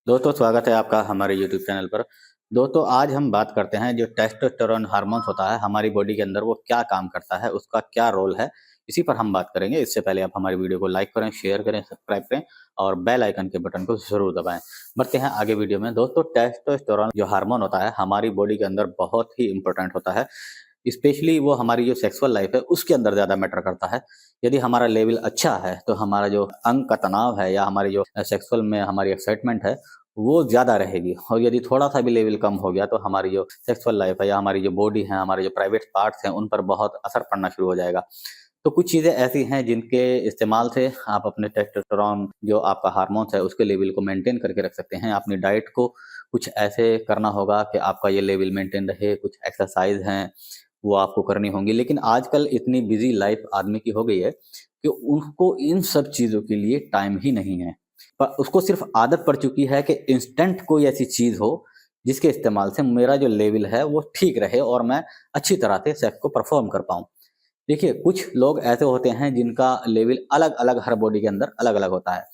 दोस्तों स्वागत है आपका हमारे YouTube चैनल पर। दोस्तों आज हम बात करते हैं जो टेस्टोस्टेरोन हार्मोन्स होता है हमारी बॉडी के अंदर वो क्या काम करता है, उसका क्या रोल है, इसी पर हम बात करेंगे। इससे पहले आप हमारी वीडियो को लाइक करें, शेयर करें, सब्सक्राइब करें और बेल आइकन के बटन को जरूर दबाएं। बढ़ते हैं आगे वीडियो में। दोस्तों टेस्टोस्टेरोन जो हार्मोन होता है हमारी बॉडी के अंदर बहुत ही इंपॉर्टेंट होता है। स्पेशली वो हमारी जो सेक्सुअल लाइफ है उसके अंदर ज्यादा मैटर करता है। यदि हमारा लेवल अच्छा है तो हमारा जो अंग का तनाव है या हमारी जो सेक्सुअल में हमारी एक्साइटमेंट है वो ज़्यादा रहेगी। और यदि थोड़ा सा भी लेवल कम हो गया तो हमारी जो सेक्सुअल लाइफ है या हमारी जो बॉडी है, हमारे जो प्राइवेट पार्ट्स हैं, उन पर बहुत असर पड़ना शुरू हो जाएगा। तो कुछ चीज़ें ऐसी हैं जिनके इस्तेमाल से आप अपने टेस्टोस्टेरोन जो आपका हार्मोन्स है उसके लेवल को मेंटेन करके रख सकते हैं। अपनी डाइट को कुछ ऐसे करना होगा कि आपका ये लेवल मेंटेन रहे। कुछ एक्सरसाइज हैं वो आपको करनी होंगी। लेकिन आजकल इतनी बिजी लाइफ आदमी की हो गई है कि उनको इन सब चीज़ों के लिए टाइम ही नहीं है। पर उसको सिर्फ आदत पड़ चुकी है कि इंस्टेंट कोई ऐसी चीज़ हो जिसके इस्तेमाल से मेरा जो लेवल है वो ठीक रहे और मैं अच्छी तरह से सेक्स को परफॉर्म कर पाऊँ। देखिए, कुछ लोग ऐसे होते हैं जिनका लेवल अलग-अलग हर बॉडी के अंदर अलग-अलग होता है।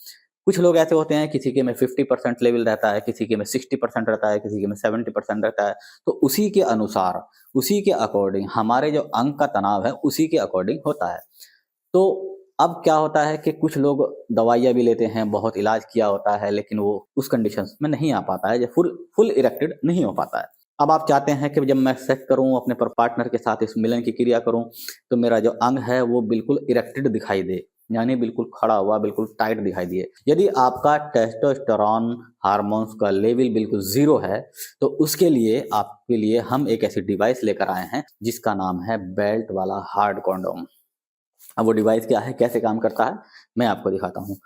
कुछ लोग ऐसे होते हैं, किसी के में 50% लेवल रहता है, किसी के में 60% रहता है, किसी के में 70% रहता है। तो उसी के अनुसार, उसी के अकॉर्डिंग हमारे जो अंग का तनाव है उसी के अकॉर्डिंग होता है। तो अब क्या होता है कि कुछ लोग दवाइयाँ भी लेते हैं, बहुत इलाज किया होता है, लेकिन वो उस कंडीशंस में नहीं आ पाता है, जो फुल फुल इरेक्टेड नहीं हो पाता है। अब आप चाहते हैं कि जब मैं सेक्स करूँ अपने पार्टनर के साथ, इस मिलन की क्रिया करूँ, तो मेरा जो अंग है वो बिल्कुल इरेक्टेड दिखाई दे, यानी बिल्कुल खड़ा हुआ, बिल्कुल टाइट दिखाई दिए। यदि आपका टेस्टोस्टेरोन हार्मोन्स का लेवल बिल्कुल ज़ीरो है, तो उसके लिए आपके लिए हम एक ऐसी डिवाइस लेकर आए हैं जिसका नाम है बेल्ट वाला हार्ड कंडोम। अब वो डिवाइस क्या है, कैसे काम करता है, मैं आपको दिखाता हूँ।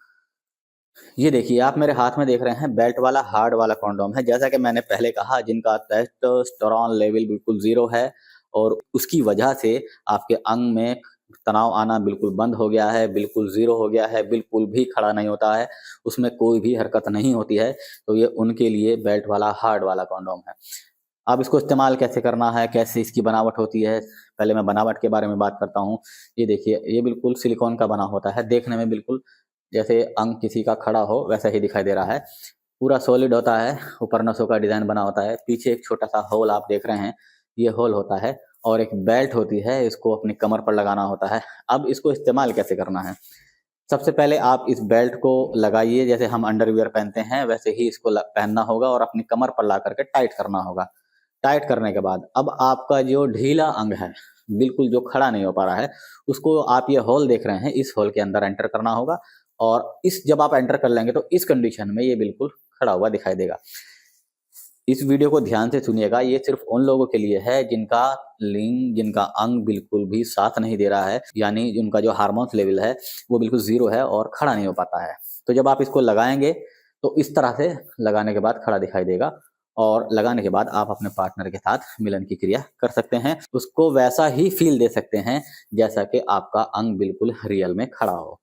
ये देखिए, आप मेरे हाथ में देख रहे हैं बेल्ट वाला हार्ड वाला कंडोम है। जैसा कि मैंने पहले कहा, जिनका टेस्टोस्टेरोन लेवल बिल्कुल ज़ीरो है और उसकी वजह से आपके अंग में तनाव आना बिल्कुल बंद हो गया है, बिल्कुल ज़ीरो हो गया है, बिल्कुल भी खड़ा नहीं होता है, उसमें कोई भी हरकत नहीं होती है, तो ये उनके लिए बेल्ट वाला हार्ड वाला कंडोम है। अब इसको इस्तेमाल कैसे करना है, कैसे इसकी बनावट होती है, पहले मैं बनावट के बारे में बात करता हूँ। ये देखिए, ये बिल्कुल सिलिकॉन का बना होता है, देखने में बिल्कुल जैसे अंग किसी का खड़ा हो वैसा ही दिखाई दे रहा है। पूरा सॉलिड होता है, ऊपर नसों का डिज़ाइन बना होता है, पीछे एक छोटा-सा होल आप देख रहे हैं, ये होल होता है और एक बेल्ट होती है, इसको अपनी कमर पर लगाना होता है। अब इसको इस्तेमाल कैसे करना है? सबसे पहले आप इस बेल्ट को लगाइए, जैसे हम अंडरवियर पहनते हैं वैसे ही इसको पहनना होगा और अपनी कमर पर ला करके टाइट करना होगा। टाइट करने के बाद अब आपका जो ढीला अंग है, बिल्कुल जो खड़ा नहीं हो पा रहा है, उसको आप ये होल देख रहे हैं, इस होल के अंदर एंटर करना होगा और इस जब आप एंटर कर लेंगे तो इस कंडीशन में ये बिल्कुल खड़ा हुआ दिखाई देगा। इस वीडियो को ध्यान से सुनिएगा, ये सिर्फ उन लोगों के लिए है जिनका लिंग, जिनका अंग बिल्कुल भी साथ नहीं दे रहा है, यानी जिनका जो हार्मोन्स लेवल है वो बिल्कुल ज़ीरो है और खड़ा नहीं हो पाता है। तो जब आप इसको लगाएँगे तो इस तरह से लगाने के बाद खड़ा दिखाई देगा और लगाने के बाद आप अपने पार्टनर के साथ मिलन की क्रिया कर सकते हैं। उसको वैसा ही फ़ील दे सकते हैं जैसा कि आपका अंग बिल्कुल रियल में खड़ा हो।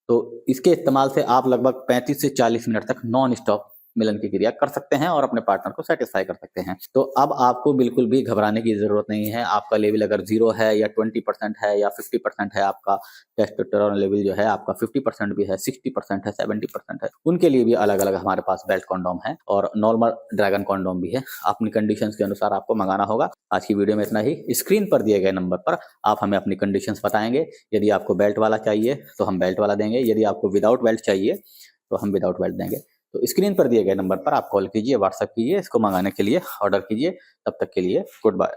तो इसके इस्तेमाल से आप लगभग 35 से 40 मिनट तक नॉन स्टॉप मिलन की क्रिया कर सकते हैं और अपने पार्टनर को सेटिस्फाई कर सकते हैं। तो अब आपको बिल्कुल भी घबराने की ज़रूरत नहीं है। आपका लेवल अगर 0 है या 20% है या 50% है, आपका टेस्टोस्टेरोन लेवल जो है आपका 50% भी है, 60% है, 70% है, उनके लिए भी अलग-अलग हमारे पास बेल्ट कंडोम है और नॉर्मल ड्रैगन कंडोम भी है। अपनी कंडीशंस के अनुसार आपको मंगाना होगा। आज की वीडियो में इतना ही। स्क्रीन पर दिए गए नंबर पर आप हमें अपनी कंडीशंस बताएँगे। यदि आपको बेल्ट वाला चाहिए तो हम बेल्ट वाला देंगे, यदि आपको विदाउट बेल्ट चाहिए तो हम विदाउट बेल्ट देंगे। तो स्क्रीन पर दिए गए नंबर पर आप कॉल कीजिए, व्हाट्सएप कीजिए, इसको मंगाने के लिए ऑर्डर कीजिए। तब तक के लिए गुड बाय।